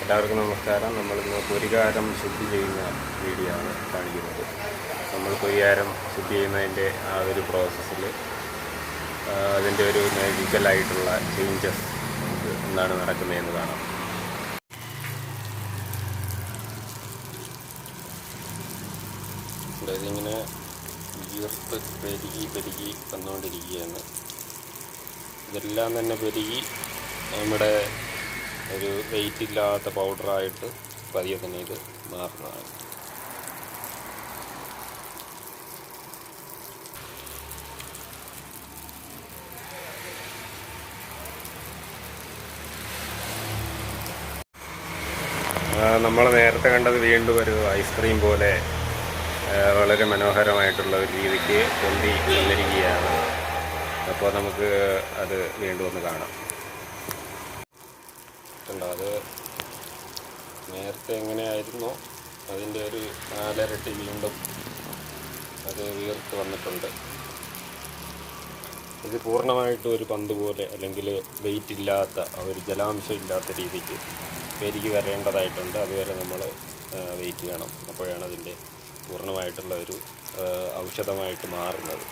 എല്ലാവർക്കും നമസ്കാരം. നമ്മളിന്ന് പൊരികാരം ശുദ്ധി ചെയ്യുന്ന വീഡിയോ ആണ് കാണിക്കുന്നത്. നമ്മൾ പൊരികാരം ശുദ്ധി ചെയ്യുന്നതിൻ്റെ ആ ഒരു പ്രോസസ്സിൽ അതിൻ്റെ ഒരു മാജിക്കലായിട്ടുള്ള ചേഞ്ചസ് നമുക്ക് എന്താണ് നടക്കുന്നതെന്ന് കാണാം. ഇതിങ്ങനെ വീർത്ത് പെരുകി വന്നുകൊണ്ടിരിക്കുകയാണ്. ഇതെല്ലാം തന്നെ പെരുകി നമ്മുടെ ഒരു വെയിറ്റ് ഇല്ലാത്ത പൗഡറായിട്ട് പതിയെ തന്നെ ഇത് മാറുന്നതാണ്. നമ്മൾ നേരത്തെ കണ്ടത് വീണ്ടും ഒരു ഐസ്ക്രീം പോലെ വളരെ മനോഹരമായിട്ടുള്ള ഒരു രീതിക്ക് പൊന്തി വന്നിരിക്കുകയാണ്. അപ്പോൾ നമുക്ക് അത് വീണ്ടും ഒന്ന് കാണാം. കണ്ടോ, അത് നേരത്തെ എങ്ങനെയായിരുന്നോ അതിൻ്റെ ഒരു 4 ഇരട്ടി വീണ്ടും അത് വീർത്ത് വന്നിട്ടുണ്ട്. ഇത് പൂർണ്ണമായിട്ടും ഒരു പന്ത് പോലെ അല്ലെങ്കിൽ വെയിറ്റ് ഇല്ലാത്ത ഒരു ജലാംശം ഇല്ലാത്ത രീതിക്ക് പെരുകി വരേണ്ടതായിട്ടുണ്ട്. അതുവരെ നമ്മൾ വെയിറ്റ് ചെയ്യണം. അപ്പോഴാണ് അതിൻ്റെ പൂർണ്ണമായിട്ടുള്ള ഒരു ഔഷധമായിട്ട് മാറുന്നത്.